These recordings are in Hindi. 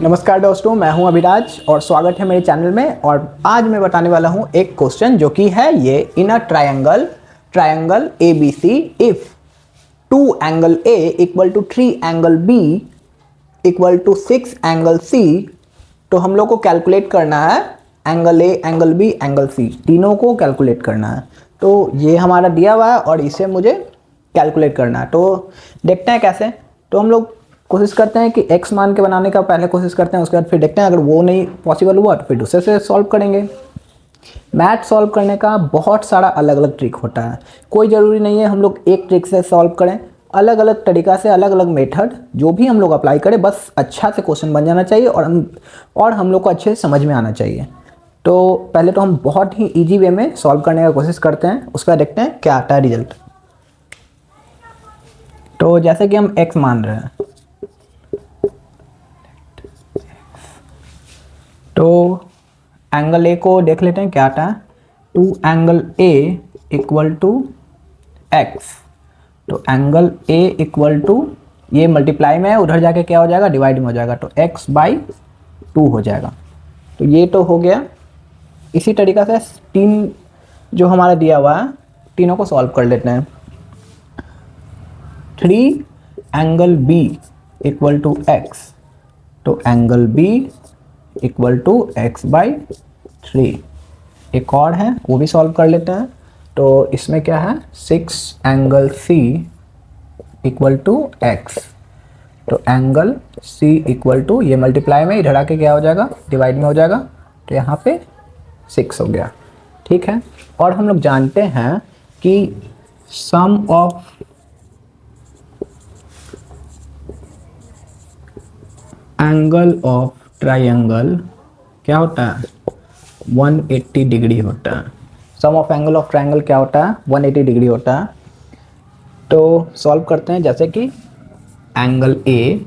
नमस्कार दोस्तों, मैं हूं अभिराज और स्वागत है मेरे चैनल में। और आज मैं बताने वाला हूं एक क्वेश्चन जो कि है ये in a triangle A B C if 2 angle A equal to 3 angle B equal to 6 angle C. तो हम लोग को कैलकुलेट करना है angle A, angle B, angle C, तीनों को कैलकुलेट करना है। तो ये हमारा दिया हुआ है और इसे मुझे कैलकुलेट करना है। तो देखते हैं कैसे। तो हम लोग कोशिश करते हैं कि x मान के बनाने का पहले कोशिश करते हैं, उसके बाद फिर देखते हैं अगर वो नहीं पॉसिबल हुआ तो फिर दूसरे से सॉल्व करेंगे। मैथ सॉल्व करने का बहुत सारा अलग अलग ट्रिक होता है, कोई ज़रूरी नहीं है हम लोग एक ट्रिक से सॉल्व करें। अलग अलग तरीक़ा से अलग अलग मेथड जो भी हम लोग अप्लाई करें, बस अच्छा से क्वेश्चन बन जाना चाहिए और हम लोग को अच्छे से समझ में आना चाहिए। तो पहले तो हम बहुत ही ईजी वे में सॉल्व करने का कोशिश करते हैं, उसके बाद देखते हैं क्या आता है रिजल्ट। तो जैसे कि हम x मान रहे हैं, तो एंगल ए को देख लेते हैं क्या आता है। 2 angle A equal to X. तो एंगल ए इक्वल टू, ये मल्टीप्लाई में है, उधर जाके क्या हो जाएगा, डिवाइड में हो जाएगा, तो x बाई 2 हो जाएगा। तो ये तो हो गया। इसी तरीक़ा से तीन जो हमारा दिया हुआ है, तीनों को सॉल्व कर लेते हैं। 3 angle B equal to X. तो angle B equal to X by 3। एक और है, वो भी सॉल्व कर लेते हैं। तो इसमें क्या है, 6 angle C equal to X. तो एंगल सी इक्वल टू, ये मल्टीप्लाई में इधर आके क्या हो जाएगा, डिवाइड में हो जाएगा, तो यहाँ पे 6 हो गया। ठीक है। और हम लोग जानते हैं कि सम ऑफ एंगल ऑफ ट्रायंगल क्या होता है, 180 डिग्री होता है। सम ऑफ एंगल ऑफ ट्रायंगल क्या होता है, 180 डिग्री होता है। तो सॉल्व करते हैं, जैसे कि angle A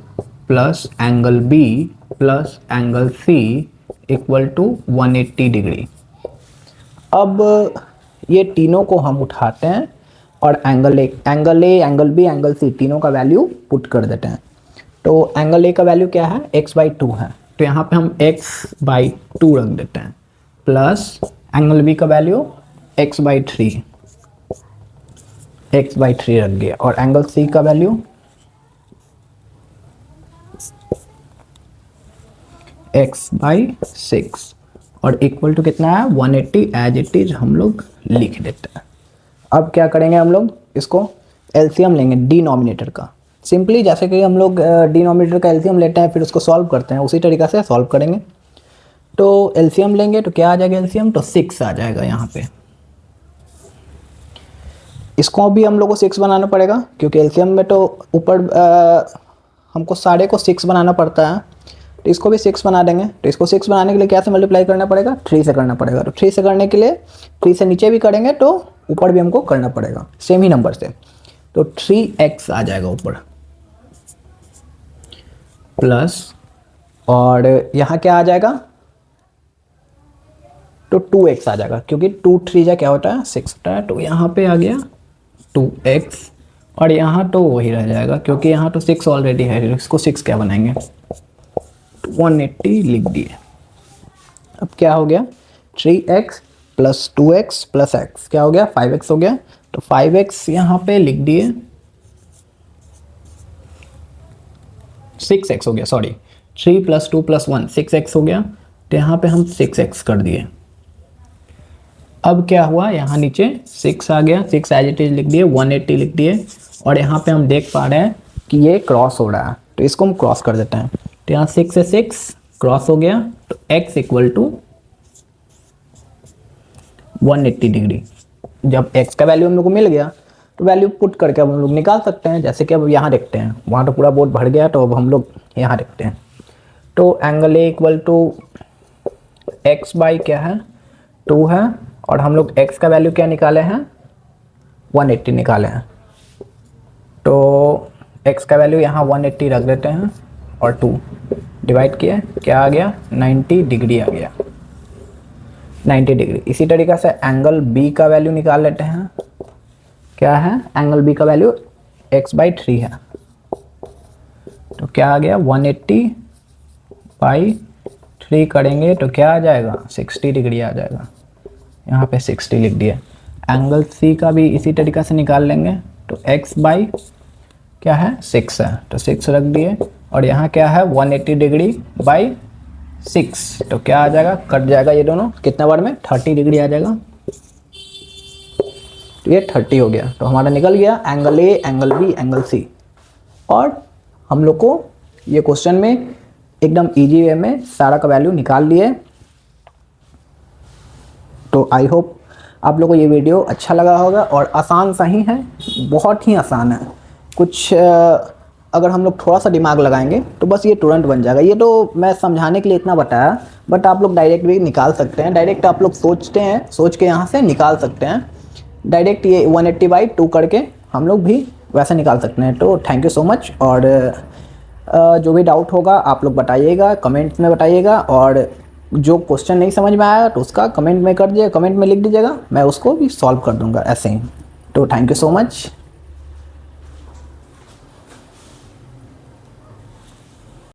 plus angle B plus angle C equal to 180 degree. अब ये तीनों को हम उठाते हैं और angle A, angle B, angle C, तीनों का वैल्यू पुट कर देते हैं। तो एंगल ए का वैल्यू क्या है, x बाई 2 है, तो यहाँ पे हम x बाई 2 रख देते हैं, प्लस एंगल बी का वैल्यू x बाई 3 रख दिया, और एंगल सी का वैल्यू x बाई 6, और इक्वल टू कितना है, 180 एज इट इज हम लोग लिख देते हैं। अब क्या करेंगे, हम लोग इसको एलसीएम लेंगे डिनोमिनेटर का। सिंपली जैसे कि हम लोग डिनोमिनेटर का एलसीएम लेते हैं फिर उसको सॉल्व करते हैं, उसी तरीक़ा से सॉल्व करेंगे। तो एलसीएम लेंगे तो क्या आ जाएगा, एलसीएम तो 6 आ जाएगा यहाँ पे। इसको भी हम लोग को 6 बनाना पड़ेगा, क्योंकि एलसीएम में तो ऊपर हमको सारे को 6 बनाना पड़ता है। तो इसको भी 6 बना देंगे। तो इसको 6 बनाने के लिए क्या से मल्टीप्लाई करना पड़ेगा, 3 से करना पड़ेगा। तो 3 से करने के लिए 3 से नीचे भी करेंगे तो ऊपर भी हमको करना पड़ेगा सेम ही नंबर से। तो 3x आ जाएगा ऊपर, प्लस, और यहाँ क्या आ जाएगा, तो 2x आ जाएगा, क्योंकि 2 3 जा क्या होता है, 6 होता है। तो यहाँ पे आ गया 2x, और यहाँ तो वही रह जाएगा क्योंकि यहाँ तो 6 ऑलरेडी है, इसको 6 क्या बनाएंगे, 180 लिख दिए। अब क्या हो गया, 3x plus 2x plus x क्या हो गया, 5x हो गया। तो 5x यहाँ पे लिख दिए, 6x हो गया, सॉरी, 3 प्लस 2 प्लस 1 6x हो गया। तो यहाँ पे हम 6x कर दिए। अब क्या हुआ, यहाँ नीचे 6 आ गया, 6 एज इट इज लिख दिए, 180 लिख दिए, और यहाँ पे हम देख पा रहे हैं कि ये क्रॉस हो रहा है, तो इसको हम क्रॉस कर देते हैं। तो यहाँ 6 से 6 क्रॉस हो गया, तो x इक्वल टू 180 डिग्री। जब x का वैल्यू हम लोग को मिल गया तो वैल्यू पुट करके अब हम लोग निकाल सकते हैं। जैसे कि अब यहाँ देखते हैं, वहाँ तो पूरा बोर्ड भर गया, तो अब हम लोग यहाँ देखते हैं। तो angle A equal to X by क्या है, 2 है, और हम लोग x का वैल्यू क्या निकाले हैं, 180 निकाले हैं। तो x का वैल्यू यहाँ 180 रख देते हैं, और 2 डिवाइड किए, क्या आ गया, 90 डिग्री आ गया, 90 डिग्री। इसी तरीक़े से एंगल बी का वैल्यू निकाल लेते हैं। क्या है, एंगल बी का वैल्यू x बाई 3 है, तो क्या आ गया 180/3 करेंगे तो क्या आ जाएगा 60 डिग्री आ जाएगा। यहाँ पे 60 लिख दिया। एंगल सी का भी इसी तरीक़ा से निकाल लेंगे। तो x बाई क्या है 6 है तो 6 रख दिए और यहाँ क्या है 180 डिग्री बाई 6 तो क्या आ जाएगा, कट जाएगा ये दोनों, कितना बार में 30 डिग्री आ जाएगा। तो ये 30 हो गया। तो हमारा निकल गया angle A, angle B, angle C. और हम लोग को ये क्वेश्चन में एकदम इजी वे में सारा का वैल्यू निकाल लिए। तो आई होप आप लोगों को ये वीडियो अच्छा लगा होगा और आसान सा ही है, बहुत ही आसान है। कुछ अगर हम लोग थोड़ा सा दिमाग लगाएंगे तो बस ये तुरंत बन जाएगा। ये तो मैं समझाने के लिए इतना बताया, बट आप लोग डायरेक्ट भी निकाल सकते हैं। डायरेक्ट आप लोग सोचते हैं, सोच के यहाँ से निकाल सकते हैं डायरेक्ट। ये 180/2 करके हम लोग भी वैसे निकाल सकते हैं। तो थैंक यू सो मच। और जो भी डाउट होगा आप लोग बताइएगा, कमेंट्स में बताइएगा। और जो क्वेश्चन नहीं समझ में आया तो उसका कमेंट में कर दीजिए, कमेंट में लिख दीजिएगा, मैं उसको भी सॉल्व कर दूंगा ऐसे ही। तो थैंक यू सो मच।